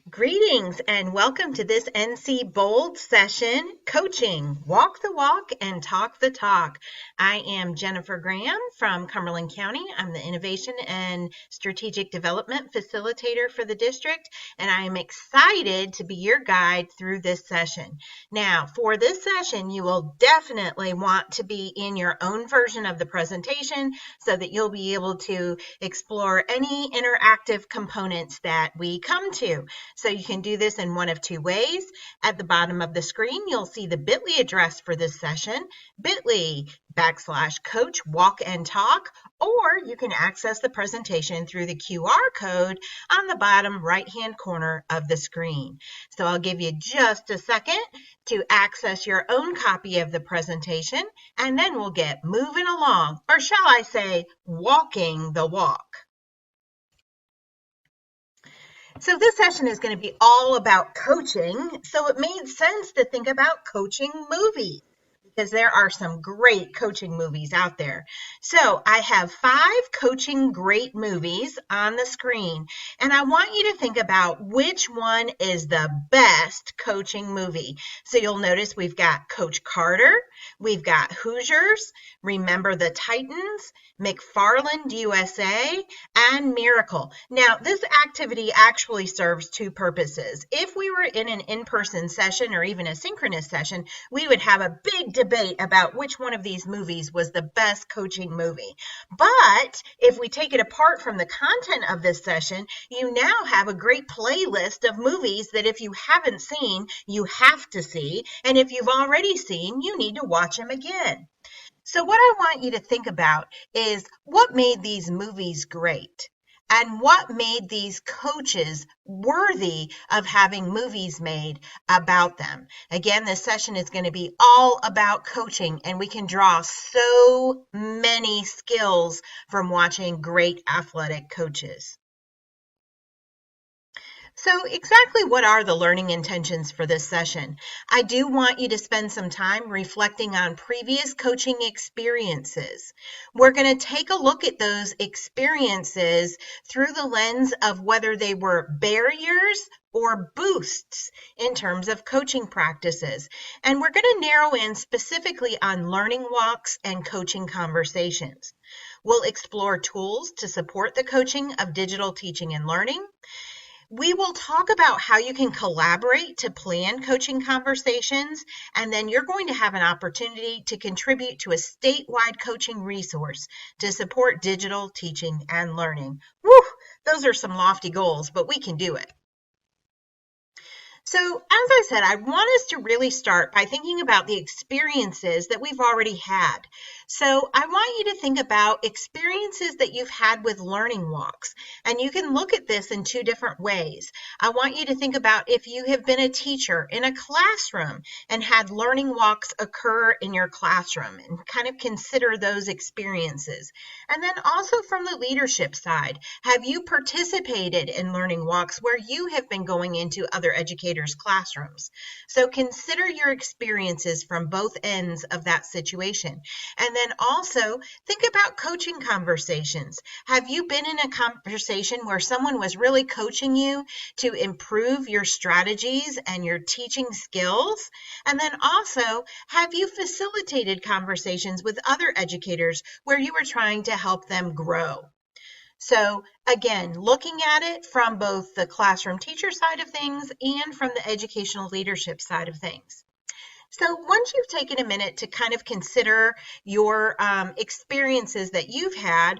Greetings and welcome to this NCBOLD session, Coaching, Walk the Walk and Talk the Talk. I am Jennifer Graham from Cumberland County. I'm the Innovation and Strategic Development Facilitator for the district, and I am excited to be your guide through this session. Now, for this session, you will definitely want to be in your own version of the presentation so that you'll be able to explore any interactive components that we come to. So you can do this in one of two ways. At the bottom of the screen, you'll see the bit.ly address for this session, bit.ly/coach walk and talk, or you can access the presentation through the QR code on the bottom right-hand corner of the screen. So I'll give you just a second to access your own copy of the presentation, and then we'll get moving along, or shall I say, walking the walk. So this session is going to be all about coaching, so it made sense to think about coaching movies because there are some great coaching movies out there. So I have 5 coaching great movies on the screen, and I want you to think about which one is the best coaching movie. So you'll notice we've got Coach Carter, we've got Hoosiers, Remember the Titans, McFarland USA, and Miracle. Now, this activity actually serves 2 purposes. If we were in an in-person session or even a synchronous session, we would have a big debate about which one of these movies was the best coaching movie. But if we take it apart from the content of this session, you now have a great playlist of movies that if you haven't seen, you have to see. And if you've already seen, you need to watch them again. So what I want you to think about is what made these movies great and what made these coaches worthy of having movies made about them. Again, this session is going to be all about coaching, and we can draw so many skills from watching great athletic coaches. So exactly what are the learning intentions for this session? I do want you to spend some time reflecting on previous coaching experiences. We're going to take a look at those experiences through the lens of whether they were barriers or boosts in terms of coaching practices. And we're going to narrow in specifically on learning walks and coaching conversations. We'll explore tools to support the coaching of digital teaching and learning. We will talk about how you can collaborate to plan coaching conversations, and then you're going to have an opportunity to contribute to a statewide coaching resource to support digital teaching and learning. Whew, those are some lofty goals, but we can do it. So as I said, I want us to really start by thinking about the experiences that we've already had. So I want you to think about experiences that you've had with learning walks, and you can look at this in 2 different ways. I want you to think about if you have been a teacher in a classroom and had learning walks occur in your classroom, and kind of consider those experiences. And then also from the leadership side, have you participated in learning walks where you have been going into other educators' classrooms? So consider your experiences from both ends of that situation. And then also think about coaching conversations. Have you been in a conversation where someone was really coaching you to improve your strategies and your teaching skills? And then also, have you facilitated conversations with other educators where you were trying to help them grow? So again, looking at it from both the classroom teacher side of things and from the educational leadership side of things. So once you've taken a minute to kind of consider your experiences that you've had,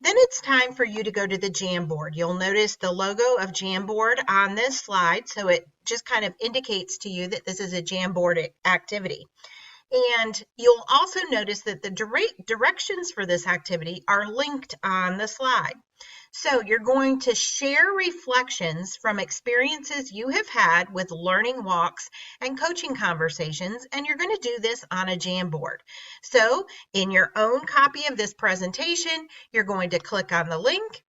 then it's time for you to go to the Jamboard. You'll notice the logo of Jamboard on this slide, so it just kind of indicates to you that this is a Jamboard activity. And you'll also notice that the directions for this activity are linked on the slide. So you're going to share reflections from experiences you have had with learning walks and coaching conversations, and you're going to do this on a Jamboard. So in your own copy of this presentation, you're going to click on the link,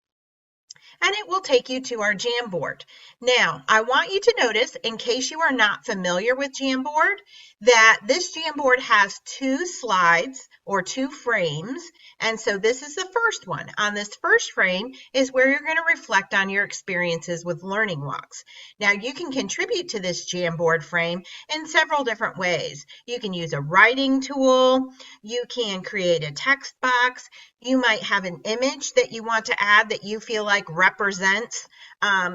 and it will take you to our Jamboard. Now, I want you to notice, in case you are not familiar with Jamboard, that this Jamboard has two slides or two frames, and so this is the first one. On this first frame is where you're going to reflect on your experiences with learning walks. Now, you can contribute to this Jamboard frame in several different ways. You can use a writing tool, you can create a text box, you might have an image that you want to add that you feel like represents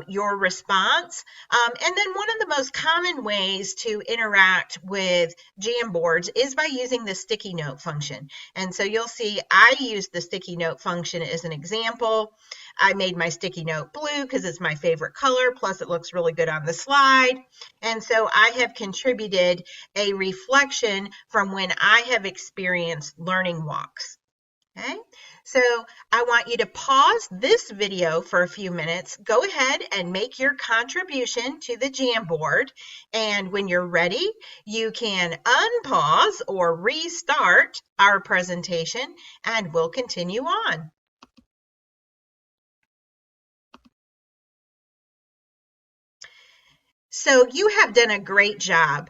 your response. And then one of the most common ways to interact with Jamboards is by using the sticky note function. And so you'll see I used the sticky note function as an example. I made my sticky note blue because it's my favorite color, plus it looks really good on the slide. And so I have contributed a reflection from when I have experienced learning walks. Okay, so I want you to pause this video for a few minutes. Go ahead and make your contribution to the Jamboard. And when you're ready, you can unpause or restart our presentation, and we'll continue on. So you have done a great job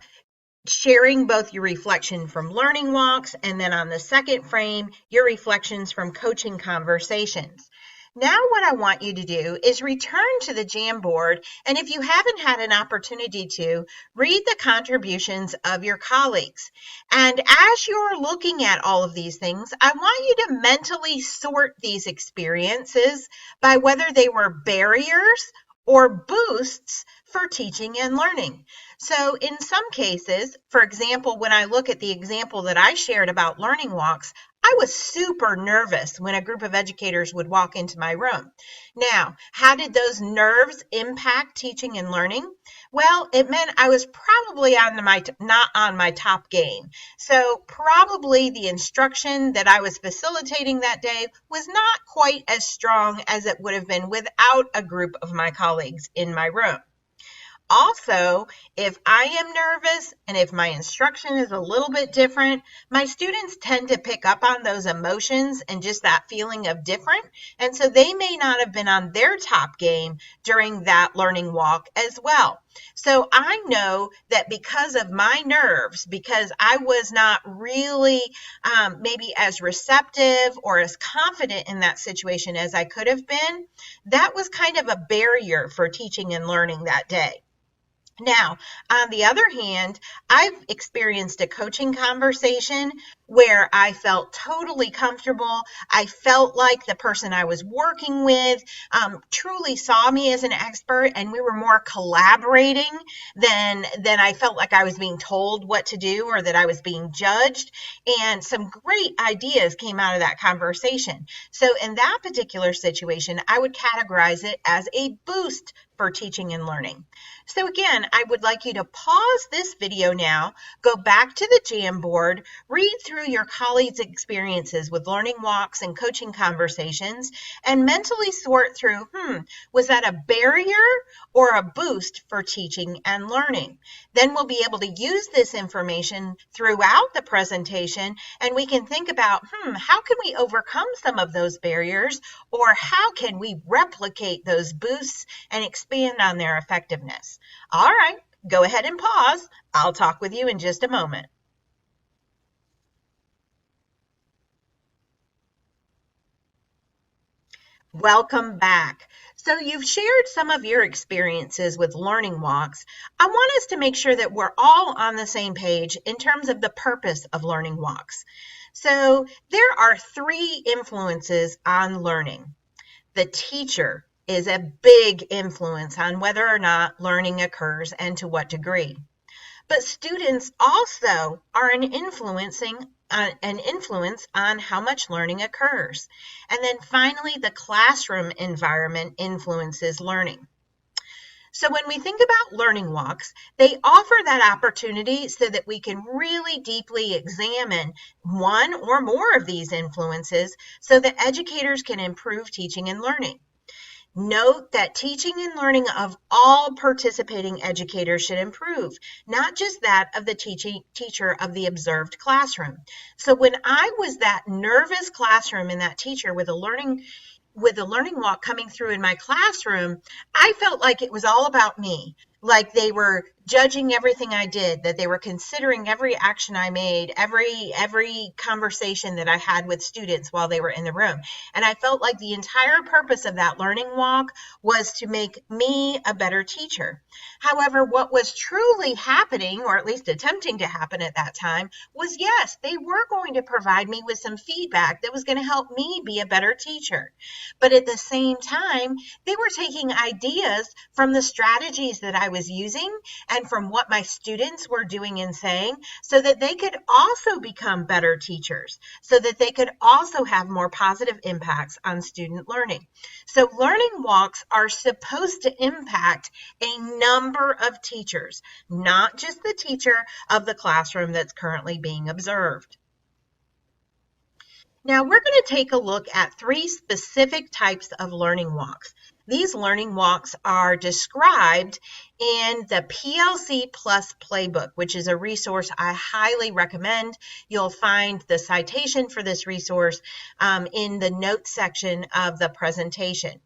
sharing both your reflection from learning walks and then on the second frame, your reflections from coaching conversations. Now what I want you to do is return to the Jamboard, and if you haven't had an opportunity to, read the contributions of your colleagues. And as you're looking at all of these things, I want you to mentally sort these experiences by whether they were barriers or boosts for teaching and learning. So in some cases, for example, when I look at the example that I shared about learning walks, I was super nervous when a group of educators would walk into my room. Now, how did those nerves impact teaching and learning? Well, it meant I was probably not on my top game. So probably the instruction that I was facilitating that day was not quite as strong as it would have been without a group of my colleagues in my room. Also, if I am nervous and if my instruction is a little bit different, my students tend to pick up on those emotions and just that feeling of different. And so they may not have been on their top game during that learning walk as well. So I know that because of my nerves, because I was not really maybe as receptive or as confident in that situation as I could have been, that was kind of a barrier for teaching and learning that day. Now, on the other hand, I've experienced a coaching conversation where I felt totally comfortable. I felt like the person I was working with truly saw me as an expert, and we were more collaborating than I felt like I was being told what to do or that I was being judged. And some great ideas came out of that conversation. So in that particular situation, I would categorize it as a boost for teaching and learning. So again, I would like you to pause this video now, go back to the Jamboard, read through your colleagues' experiences with learning walks and coaching conversations, and mentally sort through, was that a barrier or a boost for teaching and learning? Then we'll be able to use this information throughout the presentation, and we can think about, how can we overcome some of those barriers, or how can we replicate those boosts and expand on their effectiveness? All right, go ahead and pause. I'll talk with you in just a moment. Welcome back. So you've shared some of your experiences with learning walks. I want us to make sure that we're all on the same page in terms of the purpose of learning walks. So there are three influences on learning. The teacher is a big influence on whether or not learning occurs and to what degree. But students also are an influence on how much learning occurs. And then finally, the classroom environment influences learning. So when we think about learning walks, they offer that opportunity so that we can really deeply examine one or more of these influences so that educators can improve teaching and learning. Note that teaching and learning of all participating educators should improve, not just that of the teacher of the observed classroom. So when I was that nervous classroom and that teacher with a learning with the learning walk coming through in my classroom, I felt like it was all about me. Like they were judging everything I did, that they were considering every action I made, every conversation that I had with students while they were in the room. And I felt like the entire purpose of that learning walk was to make me a better teacher. However, what was truly happening, or at least attempting to happen at that time, was yes, they were going to provide me with some feedback that was going to help me be a better teacher. But at the same time, they were taking ideas from the strategies that I was using and from what my students were doing and saying so that they could also become better teachers, so that they could also have more positive impacts on student learning. So learning walks are supposed to impact a number of teachers, not just the teacher of the classroom that's currently being observed. Now we're going to take a look at 3 specific types of learning walks. These learning walks are described in the PLC Plus Playbook, which is a resource I highly recommend. You'll find the citation for this resource in the notes section of the presentation.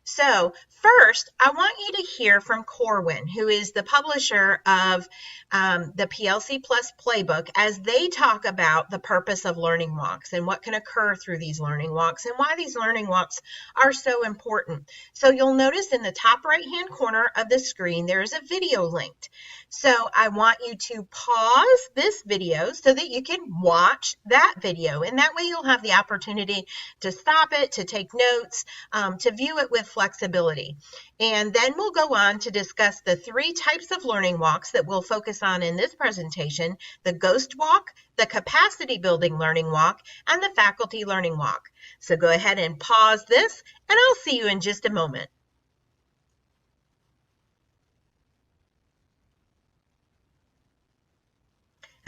So first, I want you to hear from Corwin, who is the publisher of the PLC Plus Playbook, as they talk about the purpose of learning walks and what can occur through these learning walks and why these learning walks are so important. So you'll notice in the top right-hand corner of the screen, there is a video linked. So I want you to pause this video so that you can watch that video. And that way you'll have the opportunity to stop it, to take notes, to view it with flexibility. And then we'll go on to discuss the 3 types of learning walks that we'll focus on in this presentation: the ghost walk, the capacity building learning walk, and the faculty learning walk. So go ahead and pause this, and I'll see you in just a moment.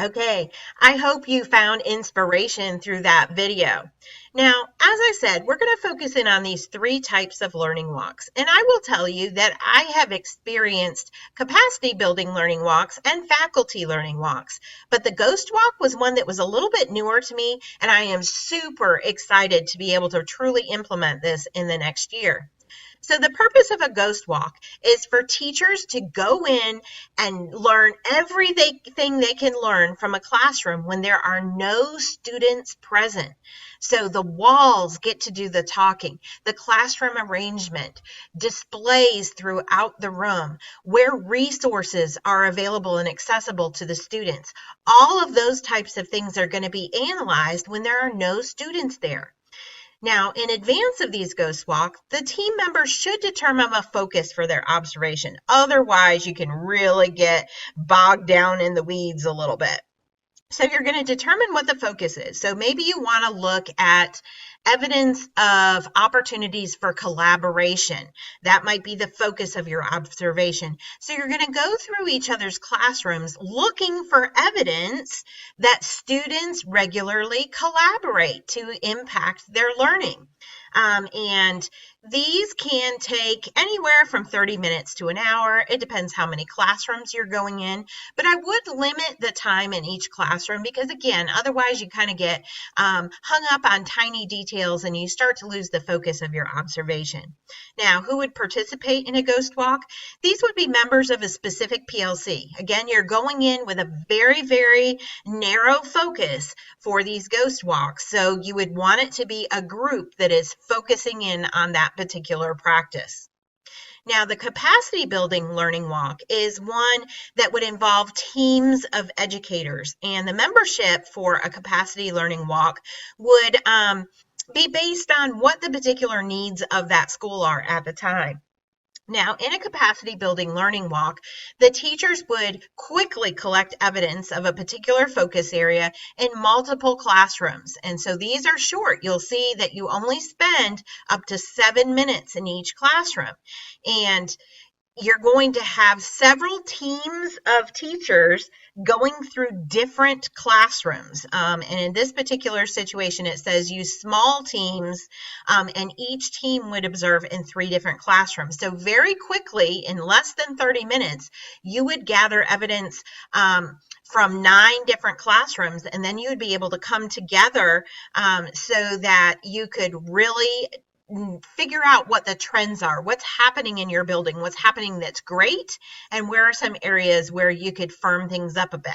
Okay, I hope you found inspiration through that video. Now, as I said, we're going to focus in on these 3 types of learning walks. And I will tell you that I have experienced capacity building learning walks and faculty learning walks. But the ghost walk was one that was a little bit newer to me, and I am super excited to be able to truly implement this in the next year. So the purpose of a ghost walk is for teachers to go in and learn everything they can learn from a classroom when there are no students present. So the walls get to do the talking, the classroom arrangement, displays throughout the room, where resources are available and accessible to the students. All of those types of things are going to be analyzed when there are no students there. Now, in advance of these ghost walks, the team members should determine a focus for their observation. Otherwise, you can really get bogged down in the weeds a little bit. So you're going to determine what the focus is. So maybe you want to look at evidence of opportunities for collaboration. That might be the focus of your observation. So you're going to go through each other's classrooms looking for evidence that students regularly collaborate to impact their learning. And these can take anywhere from 30 minutes to an hour. It depends how many classrooms you're going in, but I would limit the time in each classroom because, again, otherwise you kind of get hung up on tiny details and you start to lose the focus of your observation. Now, who would participate in a ghost walk? These would be members of a specific PLC. Again, you're going in with a very, very narrow focus for these ghost walks, so you would want it to be a group that is focusing in on that particular practice. Now, the capacity building learning walk is one that would involve teams of educators, and the membership for a capacity learning walk would be based on what the particular needs of that school are at the time. Now, in a capacity building learning walk, the teachers would quickly collect evidence of a particular focus area in multiple classrooms. And so these are short. You'll see that you only spend up to 7 minutes in each classroom. And you're going to have several teams of teachers going through different classrooms. And in this particular situation, it says use small teams, and each team would observe in 3 different classrooms. So very quickly, in less than 30 minutes, you would gather evidence from 9 different classrooms, and then you would be able to come together so that you could really figure out what the trends are, what's happening in your building, what's happening that's great, and where are some areas where you could firm things up a bit.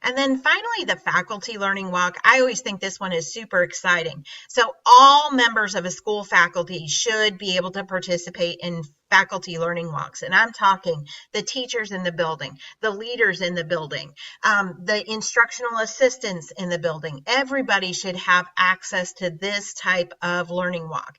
And then finally, the faculty learning walk. I always think this one is super exciting. So all members of a school faculty should be able to participate in faculty learning walks. And I'm talking the teachers in the building, the leaders in the building, the instructional assistants in the building. Everybody should have access to this type of learning walk.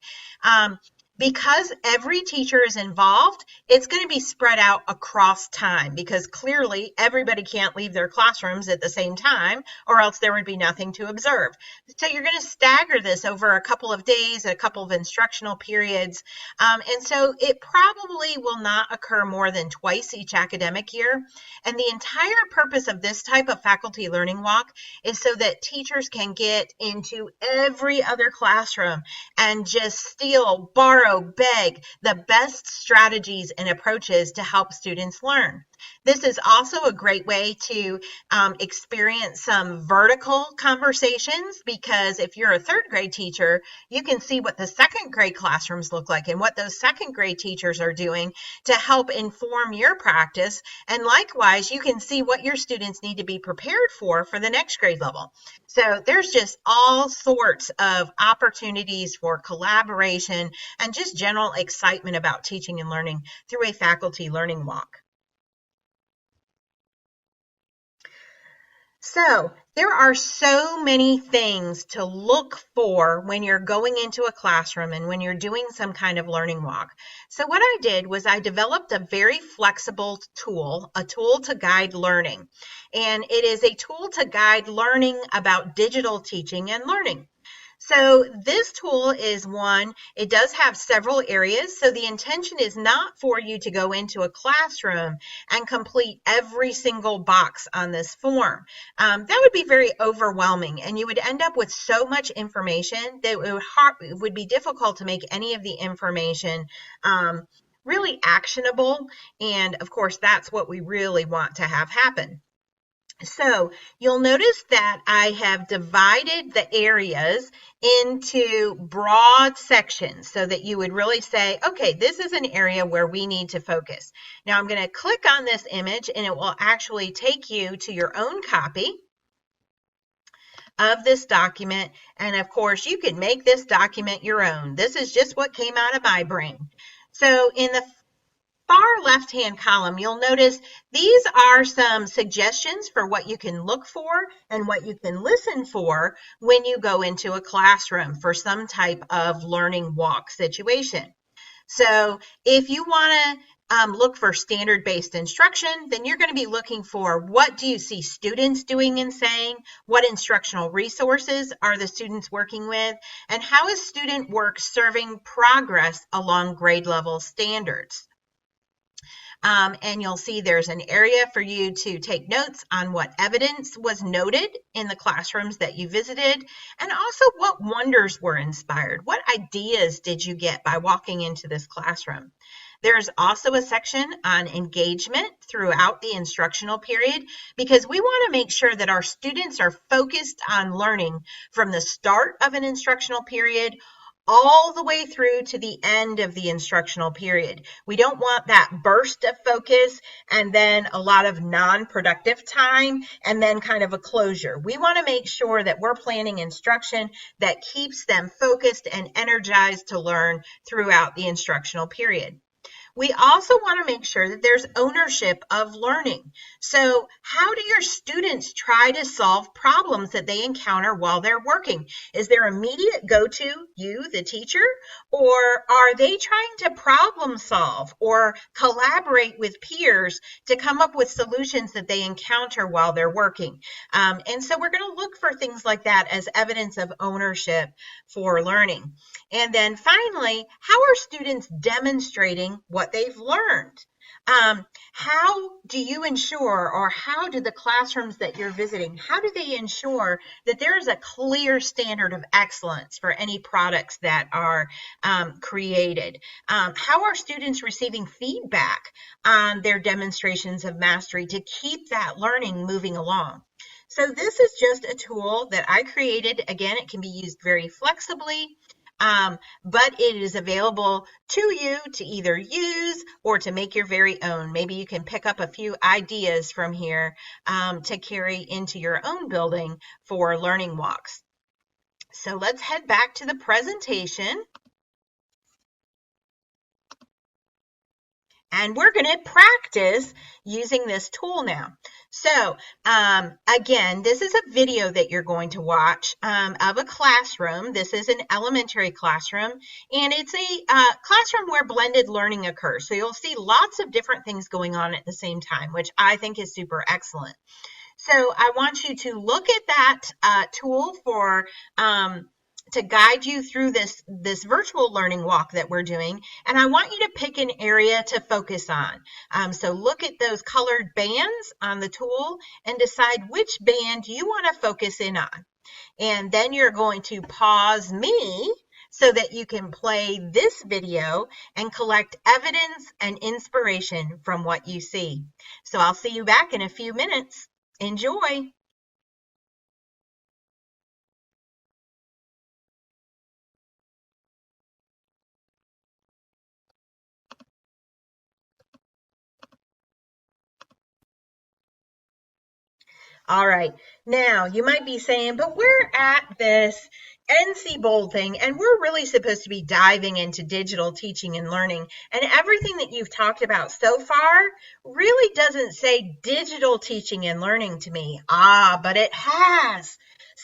Because every teacher is involved, it's going to be spread out across time, because clearly everybody can't leave their classrooms at the same time, or else there would be nothing to observe. So you're going to stagger this over a couple of days, a couple of instructional periods. And so it probably will not occur more than twice each academic year. And the entire purpose of this type of faculty learning walk is so that teachers can get into every other classroom and just steal, borrow, beg the best strategies and approaches to help students learn. This is also a great way to experience some vertical conversations, because if you're a third grade teacher, you can see what the second grade classrooms look like and what those second grade teachers are doing to help inform your practice. And likewise, you can see what your students need to be prepared for the next grade level. So there's just all sorts of opportunities for collaboration and just general excitement about teaching and learning through a faculty learning walk. So there are so many things to look for when you're going into a classroom and when you're doing some kind of learning walk. So what I did was I developed a very flexible tool, a tool to guide learning. And it is a tool to guide learning about digital teaching and learning. So this tool is one, it does have several areas. So the intention is not for you to go into a classroom and complete every single box on this form. That would be very overwhelming, and you would end up with so much information that it would be difficult to make any of the information really actionable. And of course, that's what we really want to have happen. So you'll notice that I have divided the areas into broad sections so that you would really say, okay, this is an area where we need to focus. Now I'm going to click on this image and it will actually take you to your own copy of this document. And of course, you can make this document your own. This is just what came out of my brain. So in the far left-hand column, you'll notice these are some suggestions for what you can look for and what you can listen for when you go into a classroom for some type of learning walk situation. So if you want to look for standard-based instruction, then you're going to be looking for what do you see students doing and saying, what instructional resources are the students working with, and how is student work serving progress along grade level standards. And you'll see there's an area for you to take notes on what evidence was noted in the classrooms that you visited, and also what wonders were inspired. What ideas did you get by walking into this classroom? There's also a section on engagement throughout the instructional period, because we want to make sure that our students are focused on learning from the start of an instructional period all the way through to the end of the instructional period. We don't want that burst of focus and then a lot of non-productive time and then kind of a closure. We want to make sure that we're planning instruction that keeps them focused and energized to learn throughout the instructional period. We also want to make sure that there's ownership of learning. So how do your students try to solve problems that they encounter while they're working? Is their immediate go-to you, the teacher, or are they trying to problem solve or collaborate with peers to come up with solutions that they encounter while they're working? And so we're going to look for things like that as evidence of ownership for learning. And then finally, how are students demonstrating what they've learned? How do you ensure, or how do the classrooms that you're visiting, how do they ensure that there is a clear standard of excellence for any products that are created? How are students receiving feedback on their demonstrations of mastery to keep that learning moving along? So this is just a tool that I created. Again, it can be used very flexibly. but it is available to you to either use or to make your very own. Maybe you can pick up a few ideas from here to carry into your own building for learning walks. So let's head back to the presentation. And we're going to practice using this tool now. So again, this is a video that you're going to watch of a classroom. This is an elementary classroom, and it's a classroom where blended learning occurs. So you'll see lots of different things going on at the same time, which I think is super excellent. So I want you to look at that tool for to guide you through this virtual learning walk that we're doing. And I want you to pick an area to focus on. So look at those colored bands on the tool and decide which band you want to focus in on. And then you're going to pause me so that you can play this video and collect evidence and inspiration from what you see. So I'll see you back in a few minutes. Enjoy. All right. Now, you might be saying, but we're at this NCBOLD thing, and we're really supposed to be diving into digital teaching and learning. And everything that you've talked about so far really doesn't say digital teaching and learning to me. But it has.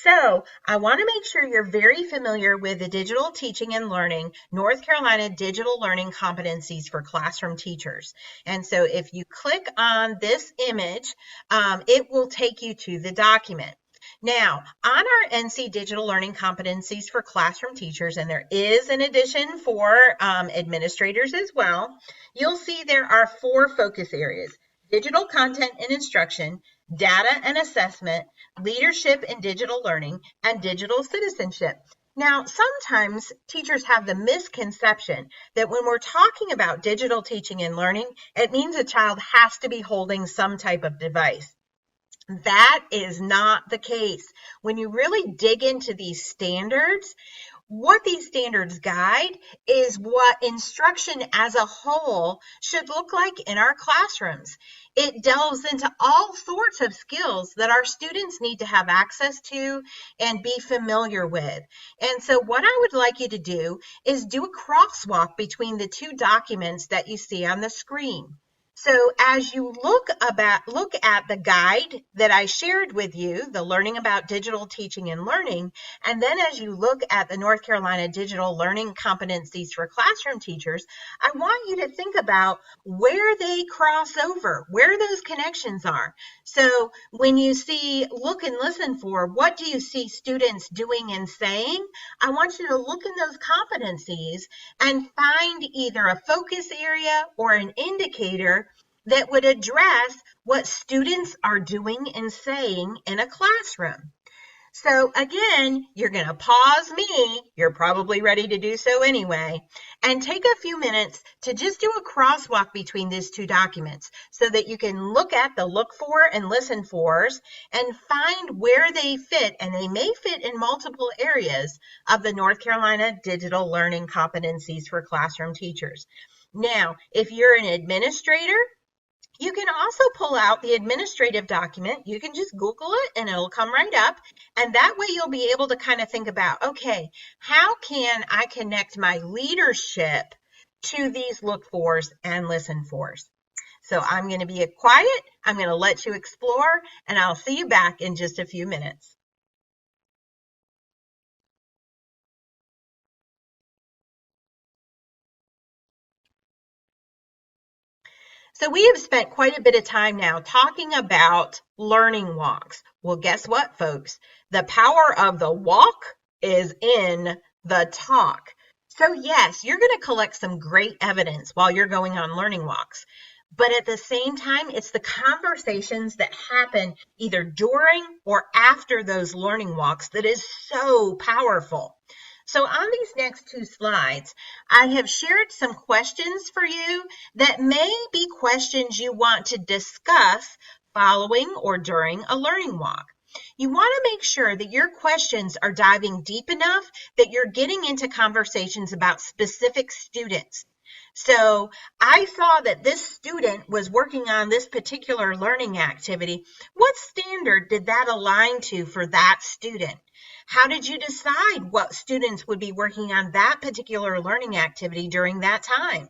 So I want to make sure you're very familiar with the Digital Teaching and Learning, North Carolina Digital Learning Competencies for Classroom Teachers. And so if you click on this image, it will take you to the document. Now, on our NC Digital Learning Competencies for Classroom Teachers, and there is an addition for administrators as well, you'll see there are 4 focus areas: digital content and instruction, data and assessment, leadership in digital learning, and digital citizenship. Now, sometimes teachers have the misconception that when we're talking about digital teaching and learning, it means a child has to be holding some type of device. That is not the case. When you really dig into these standards, what these standards guide is what instruction as a whole should look like in our classrooms. It delves into all sorts of skills that our students need to have access to and be familiar with. And so what I would like you to do is do a crosswalk between the 2 documents that you see on the screen. So as you look at the guide that I shared with you, the Learning About Digital Teaching and Learning, and then as you look at the North Carolina Digital Learning Competencies for Classroom Teachers, I want you to think about where they cross over, where those connections are. So when you see look and listen for, what do you see students doing and saying? I want you to look in those competencies and find either a focus area or an indicator that would address what students are doing and saying in a classroom. So again, you're going to pause me, you're probably ready to do so anyway, and take a few minutes to just do a crosswalk between these 2 documents so that you can look at the look for and listen fors and find where they fit, and they may fit in multiple areas of the North Carolina Digital Learning Competencies for Classroom Teachers. Now, if you're an administrator, you can also pull out the administrative document. You can just Google it and it'll come right up. And that way you'll be able to kind of think about, okay, how can I connect my leadership to these look fors and listen fors? So I'm going to be quiet. I'm going to let you explore, and I'll see you back in just a few minutes. So we have spent quite a bit of time now talking about learning walks. Well, guess what, folks? The power of the walk is in the talk. So yes, you're going to collect some great evidence while you're going on learning walks. But at the same time, it's the conversations that happen either during or after those learning walks that is so powerful. So on these next 2 slides, I have shared some questions for you that may be questions you want to discuss following or during a learning walk. You want to make sure that your questions are diving deep enough that you're getting into conversations about specific students. So I saw that this student was working on this particular learning activity. What standard did that align to for that student? How did you decide what students would be working on that particular learning activity during that time?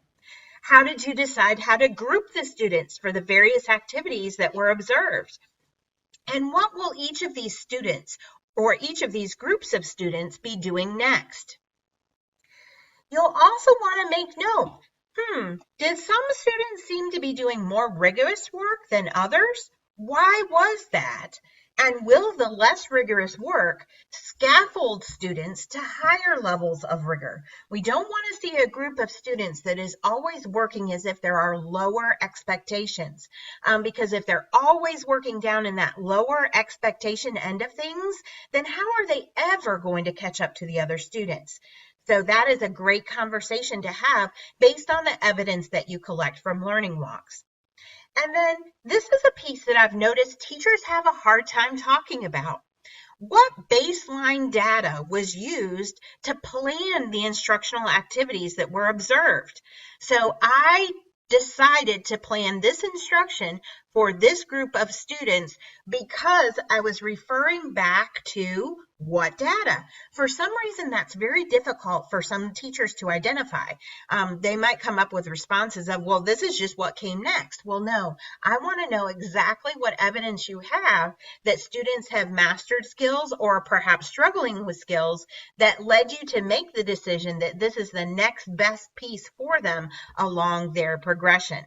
How did you decide how to group the students for the various activities that were observed? And what will each of these students or each of these groups of students be doing next? You'll also want to make note, did some students seem to be doing more rigorous work than others? Why was that? And will the less rigorous work scaffold students to higher levels of rigor? We don't want to see a group of students that is always working as if there are lower expectations. Because if they're always working down in that lower expectation end of things, then how are they ever going to catch up to the other students? So that is a great conversation to have based on the evidence that you collect from learning walks. And then this is a piece that I've noticed teachers have a hard time talking about. What baseline data was used to plan the instructional activities that were observed? So I decided to plan this instruction for this group of students because I was referring back to what data? For some reason, that's very difficult for some teachers to identify. They might come up with responses of, well, this is just what came next. Well, no, I want to know exactly what evidence you have that students have mastered skills or perhaps struggling with skills that led you to make the decision that this is the next best piece for them along their progression.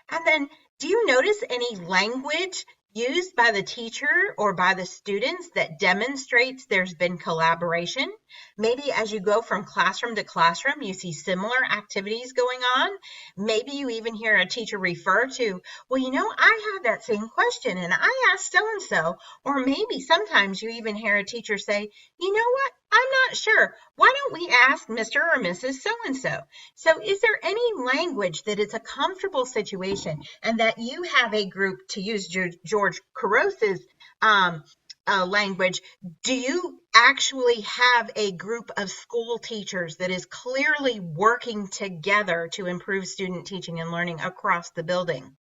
And then, do you notice any language used by the teacher or by the students that demonstrates there's been collaboration? Maybe as you go from classroom to classroom, you see similar activities going on. Maybe you even hear a teacher refer to, well, you know, I had that same question and I asked so-and-so. Or maybe sometimes you even hear a teacher say, you know what? I'm not sure. Why don't we ask Mr. or Mrs. So-and-so? So is there any language that it's a comfortable situation and that you have a group, to use George Couros' language, do you actually have a group of school teachers that is clearly working together to improve student teaching and learning across the building?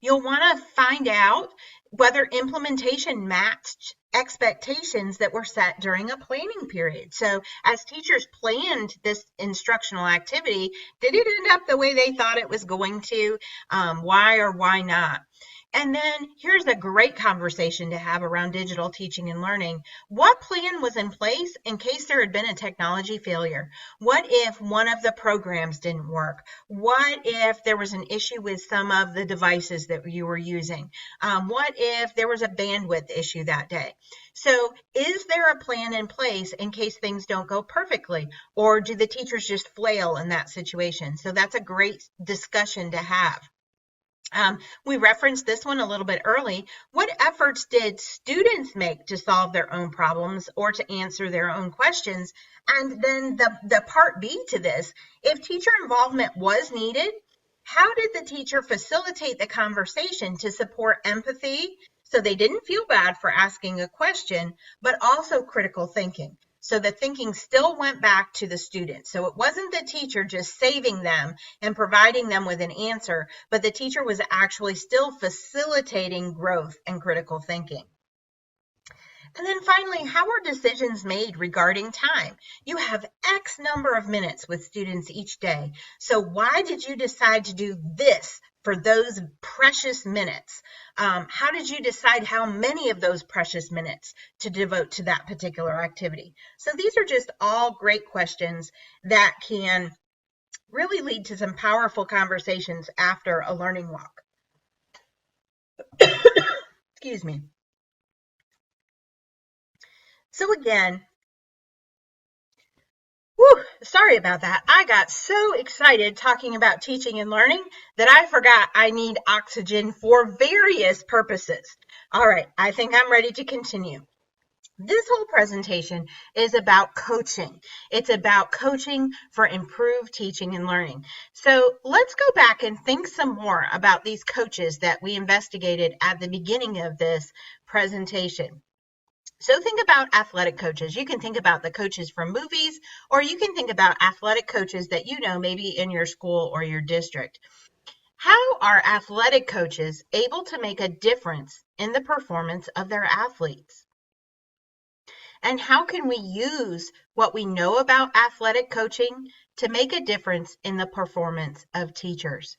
You'll want to find out whether implementation matched expectations that were set during a planning period. So as teachers planned this instructional activity, did it end up the way they thought it was going to? Why or why not? And then here's a great conversation to have around digital teaching and learning. What plan was in place in case there had been a technology failure? What if one of the programs didn't work? What if there was an issue with some of the devices that you were using? What if there was a bandwidth issue that day? So is there a plan in place in case things don't go perfectly? Or do the teachers just flail in that situation? So that's a great discussion to have. We referenced this one a little bit early. What efforts did students make to solve their own problems or to answer their own questions? And then the part B to this, if teacher involvement was needed, how did the teacher facilitate the conversation to support empathy so they didn't feel bad for asking a question, but also critical thinking? So the thinking still went back to the student. So it wasn't the teacher just saving them and providing them with an answer, but the teacher was actually still facilitating growth and critical thinking. And then finally, how are decisions made regarding time? You have X number of minutes with students each day. So why did you decide to do this for those precious minutes? How did you decide how many of those precious minutes to devote to that particular activity? So these are just all great questions that can really lead to some powerful conversations after a learning walk. Excuse me. So again, sorry about that. I got so excited talking about teaching and learning that I forgot I need oxygen for various purposes. All right, I think I'm ready to continue. This whole presentation is about coaching. It's about coaching for improved teaching and learning. So let's go back and think some more about these coaches that we investigated at the beginning of this presentation. So think about athletic coaches. You can think about the coaches from movies, or you can think about athletic coaches that you know maybe in your school or your district. How are athletic coaches able to make a difference in the performance of their athletes? And how can we use what we know about athletic coaching to make a difference in the performance of teachers?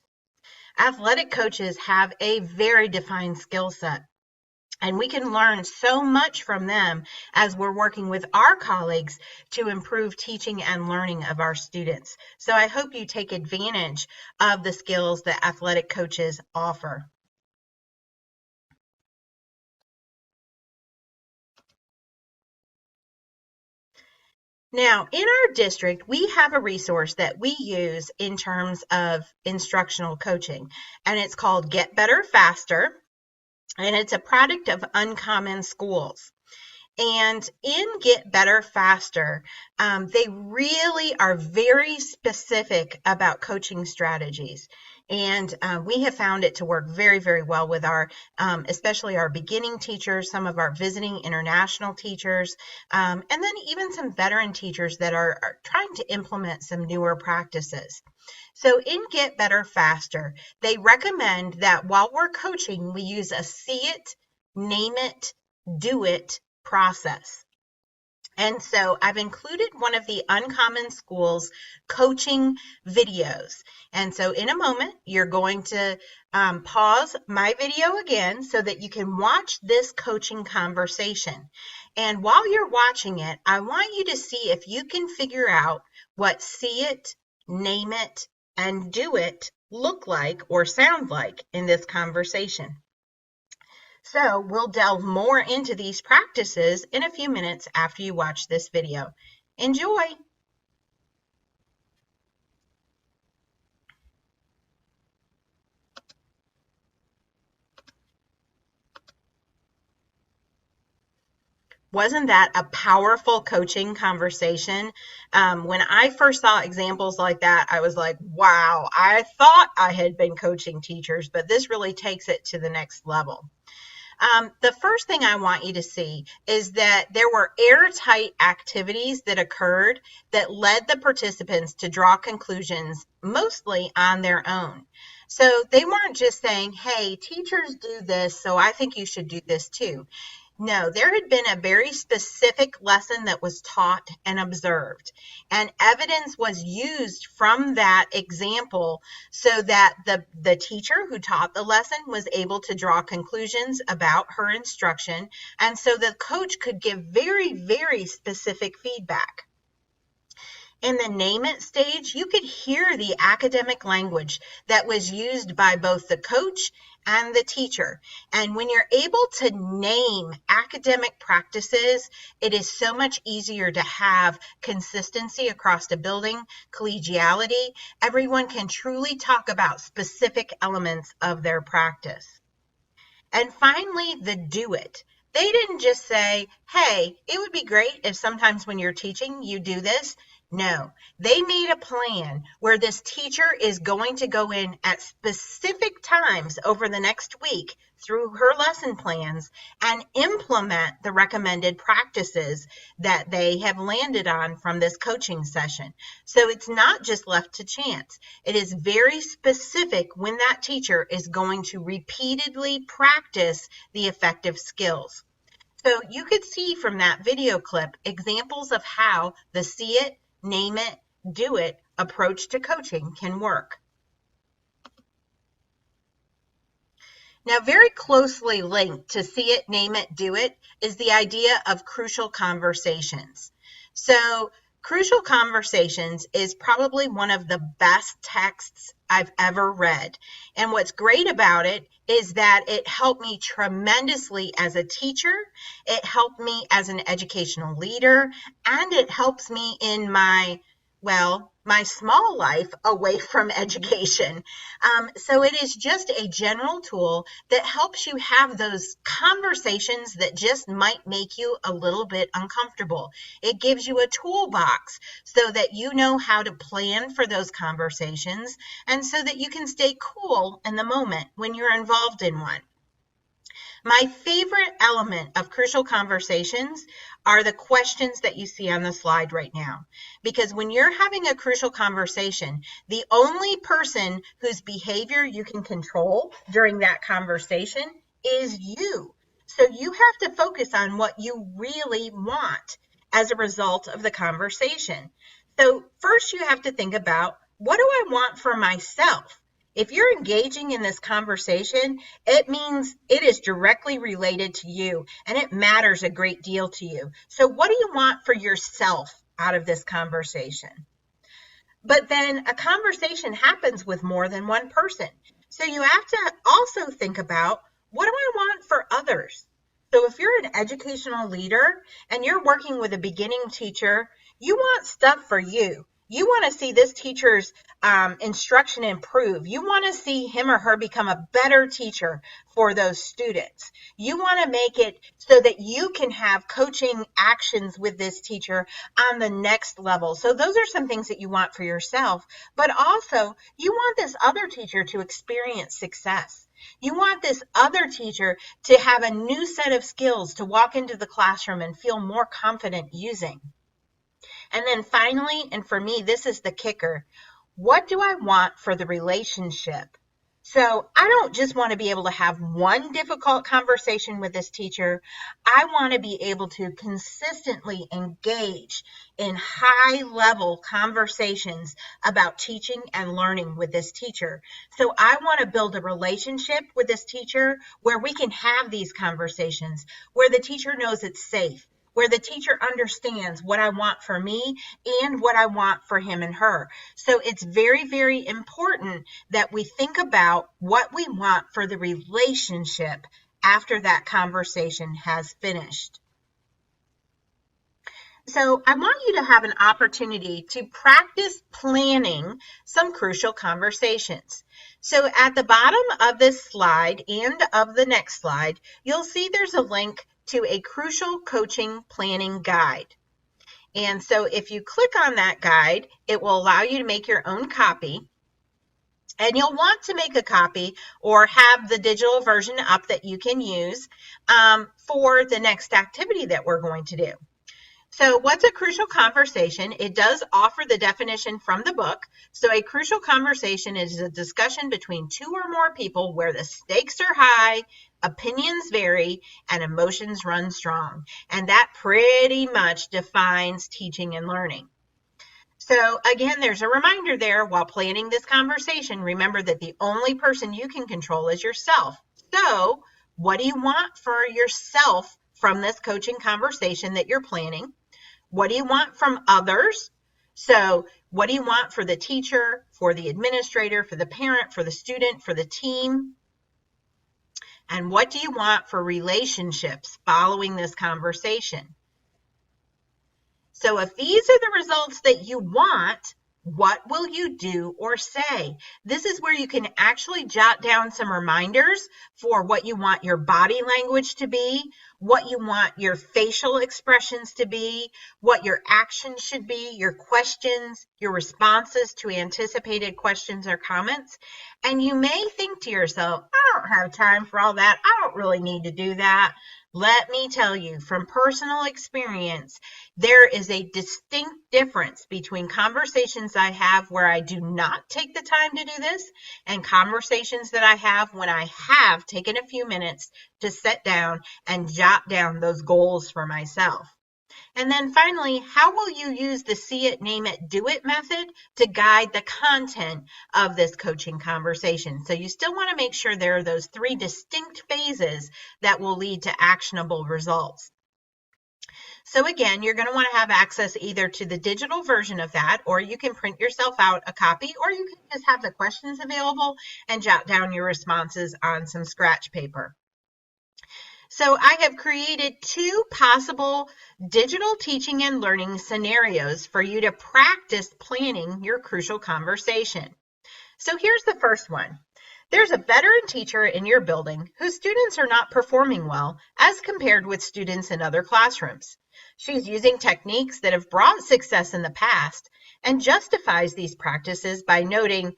Athletic coaches have a very defined skill set, and we can learn so much from them as we're working with our colleagues to improve teaching and learning of our students. So I hope you take advantage of the skills that athletic coaches offer. Now, in our district, we have a resource that we use in terms of instructional coaching, and it's called Get Better Faster, and it's a product of Uncommon Schools. And in Get Better Faster, they really are very specific about coaching strategies. And we have found it to work very, very well with our, especially our beginning teachers, some of our visiting international teachers, and then even some veteran teachers that are trying to implement some newer practices. So in Get Better Faster, they recommend that while we're coaching, we use a see it, name it, do it process. And so I've included one of the Uncommon Schools coaching videos. And so in a moment, you're going to pause my video again so that you can watch this coaching conversation. And while you're watching it, I want you to see if you can figure out what see it, name it, and do it look like or sound like in this conversation. So we'll delve more into these practices in a few minutes after you watch this video. Enjoy! Wasn't that a powerful coaching conversation? When I first saw examples like that, I was like, wow, I thought I had been coaching teachers, but this really takes it to the next level. The first thing I want you to see is that there were airtight activities that occurred that led the participants to draw conclusions mostly on their own. So they weren't just saying, hey, teachers do this, so I think you should do this too. No, there had been a very specific lesson that was taught and observed, and evidence was used from that example so that the teacher who taught the lesson was able to draw conclusions about her instruction, and so the coach could give very, very specific feedback. In the name it stage, you could hear the academic language that was used by both the coach and the teacher. And when you're able to name academic practices, it is so much easier to have consistency across the building, collegiality. Everyone can truly talk about specific elements of their practice. And finally, the do it. They didn't just say, hey, it would be great if sometimes when you're teaching, you do this. No, they made a plan where this teacher is going to go in at specific times over the next week through her lesson plans and implement the recommended practices that they have landed on from this coaching session. So it's not just left to chance. It is very specific when that teacher is going to repeatedly practice the effective skills. So you could see from that video clip examples of how the see it, name it, do it approach to coaching can work. Now, very closely linked to see it, name it, do it is the idea of crucial conversations. So Crucial Conversations is probably one of the best texts I've ever read. And what's great about it is that it helped me tremendously as a teacher, it helped me as an educational leader, and it helps me in my, well, my small life away from education. So it is just a general tool that helps you have those conversations that just might make you a little bit uncomfortable. It gives you a toolbox so that you know how to plan for those conversations and so that you can stay cool in the moment when you're involved in one. My favorite element of crucial conversations are the questions that you see on the slide right now. Because when you're having a crucial conversation, the only person whose behavior you can control during that conversation is you. So you have to focus on what you really want as a result of the conversation. So first you have to think about, what do I want for myself? If you're engaging in this conversation, it means it is directly related to you and it matters a great deal to you. So what do you want for yourself out of this conversation? But then a conversation happens with more than one person. So you have to also think about, what do I want for others? So if you're an educational leader and you're working with a beginning teacher, you want stuff for you. You want to see this teacher's instruction improve. You want to see him or her become a better teacher for those students. You want to make it so that you can have coaching actions with this teacher on the next level. So those are some things that you want for yourself, but also you want this other teacher to experience success. You want this other teacher to have a new set of skills to walk into the classroom and feel more confident using. And then finally, and for me, this is the kicker, what do I want for the relationship? So I don't just want to be able to have one difficult conversation with this teacher. I want to be able to consistently engage in high-level conversations about teaching and learning with this teacher. So I want to build a relationship with this teacher where we can have these conversations, where the teacher knows it's safe, where the teacher understands what I want for me and what I want for him and her. So it's very, very important that we think about what we want for the relationship after that conversation has finished. So I want you to have an opportunity to practice planning some crucial conversations. So at the bottom of this slide and of the next slide, you'll see there's a link to a crucial coaching planning guide. And so if you click on that guide, it will allow you to make your own copy. And you'll want to make a copy or have the digital version up that you can use for the next activity that we're going to do. So what's a crucial conversation? It does offer the definition from the book. So a crucial conversation is a discussion between two or more people where the stakes are high, opinions vary, and emotions run strong. And that pretty much defines teaching and learning. So again, there's a reminder there, while planning this conversation, remember that the only person you can control is yourself. So what do you want for yourself from this coaching conversation that you're planning? What do you want from others? So what do you want for the teacher, for the administrator, for the parent, for the student, for the team? And what do you want for relationships following this conversation? So if these are the results that you want, what will you do or say? This is where you can actually jot down some reminders for what you want your body language to be, what you want your facial expressions to be, what your actions should be, your questions, your responses to anticipated questions or comments. And you may think to yourself, I don't have time for all that. I don't really need to do that. Let me tell you, from personal experience, there is a distinct difference between conversations I have where I do not take the time to do this and conversations that I have when I have taken a few minutes to sit down and jot down those goals for myself. And then finally, how will you use the see it, name it, do it method to guide the content of this coaching conversation? So you still want to make sure there are those three distinct phases that will lead to actionable results. So again, you're going to want to have access either to the digital version of that, or you can print yourself out a copy, or you can just have the questions available and jot down your responses on some scratch paper. So I have created 2 possible digital teaching and learning scenarios for you to practice planning your crucial conversation. So here's the first one. There's a veteran teacher in your building whose students are not performing well as compared with students in other classrooms. She's using techniques that have brought success in the past and justifies these practices by noting,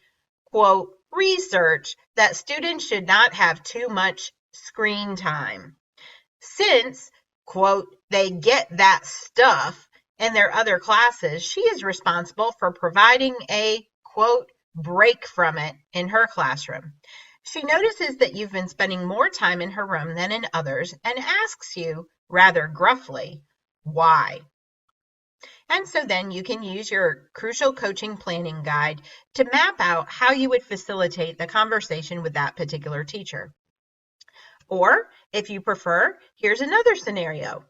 quote, research that students should not have too much screen time. Since, quote, they get that stuff in their other classes, she is responsible for providing a, quote, break from it in her classroom. She notices that you've been spending more time in her room than in others and asks you, rather gruffly, why? And so then you can use your crucial coaching planning guide to map out how you would facilitate the conversation with that particular teacher. Or, if you prefer, here's another scenario.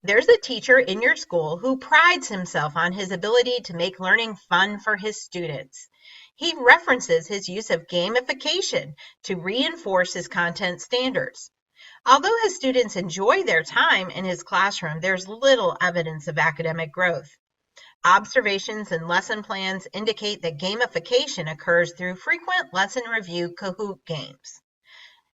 There's a teacher in your school who prides himself on his ability to make learning fun for his students. He references his use of gamification to reinforce his content standards. Although his students enjoy their time in his classroom, there's little evidence of academic growth. Observations and lesson plans indicate that gamification occurs through frequent lesson review Kahoot games.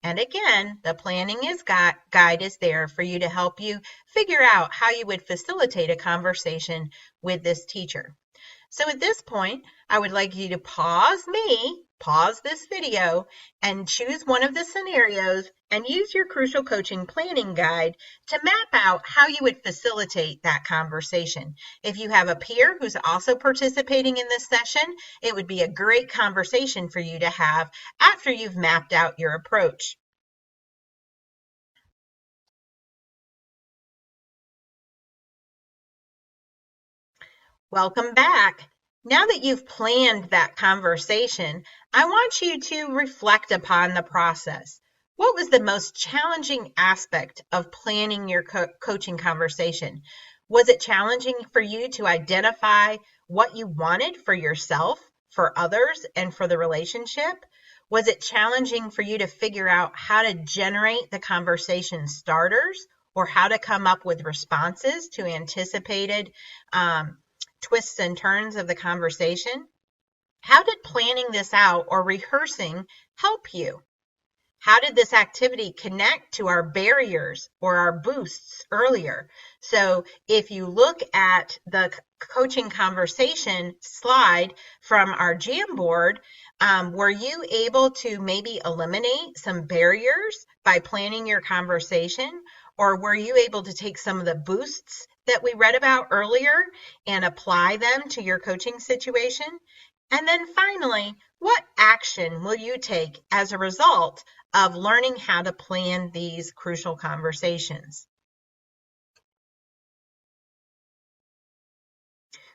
And again, the planning guide is there for you to help you figure out how you would facilitate a conversation with this teacher. So at this point, I would like you to pause this video, and choose one of the scenarios and use your crucial coaching planning guide to map out how you would facilitate that conversation. If you have a peer who's also participating in this session, it would be a great conversation for you to have after you've mapped out your approach. Welcome back. Now that you've planned that conversation, I want you to reflect upon the process. What was the most challenging aspect of planning your coaching conversation? Was it challenging for you to identify what you wanted for yourself, for others, and for the relationship? Was it challenging for you to figure out how to generate the conversation starters or how to come up with responses to anticipated twists and turns of the conversation? How did planning this out or rehearsing help you? How did this activity connect to our barriers or our boosts earlier? So if you look at the coaching conversation slide from our Jamboard, were you able to maybe eliminate some barriers by planning your conversation? Or were you able to take some of the boosts that we read about earlier and apply them to your coaching situation? And then finally, what action will you take as a result of learning how to plan these crucial conversations?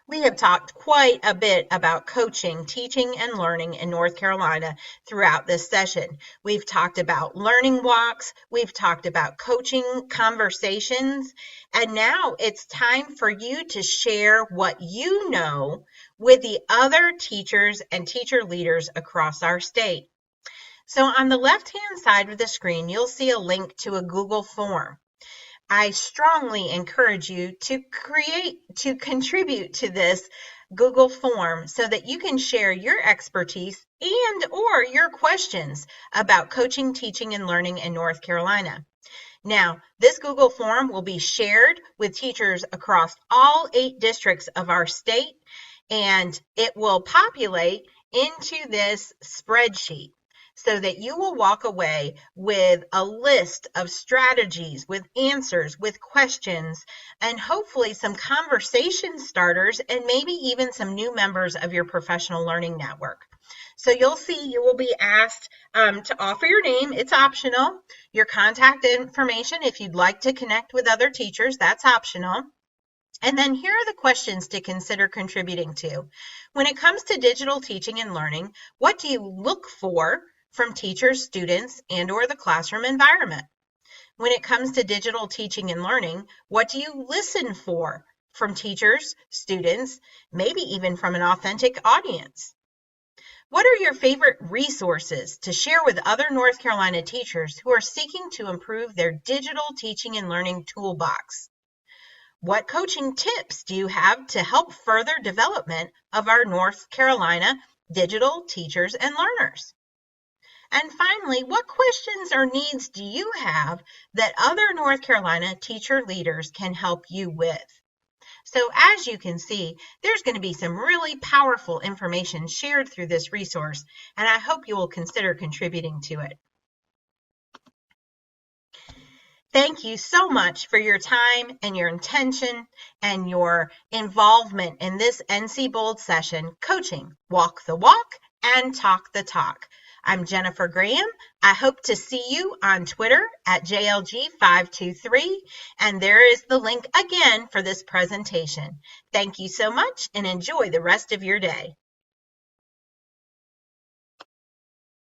We have talked quite a bit about coaching, teaching, and learning in North Carolina throughout this session. We've talked about learning walks, we've talked about coaching conversations, and now it's time for you to share what you know with the other teachers and teacher leaders across our state. So on the left-hand side of the screen, you'll see a link to a Google form. I strongly encourage you to contribute to this Google form so that you can share your expertise and or your questions about coaching, teaching, and learning in North Carolina. Now, this Google form will be shared with teachers across all 8 districts of our state, and it will populate into this spreadsheet, so that you will walk away with a list of strategies, with answers, with questions, and hopefully some conversation starters and maybe even some new members of your professional learning network. So you'll see you will be asked to offer your name. It's optional. Your contact information, if you'd like to connect with other teachers, that's optional. And then here are the questions to consider contributing to. When it comes to digital teaching and learning, what do you look for from teachers, students, and or the classroom environment? When it comes to digital teaching and learning, what do you listen for from teachers, students, maybe even from an authentic audience? What are your favorite resources to share with other North Carolina teachers who are seeking to improve their digital teaching and learning toolbox? What coaching tips do you have to help further development of our North Carolina digital teachers and learners? And finally, what questions or needs do you have that other North Carolina teacher leaders can help you with? So as you can see, there's going to be some really powerful information shared through this resource, and I hope you will consider contributing to it. Thank you so much for your time and your intention and your involvement in this NCBOLD session, Coaching, Walk the Walk and Talk the Talk. I'm Jennifer Graham. I hope to see you on Twitter at JLG523, and there is the link again for this presentation. Thank you so much and enjoy the rest of your day.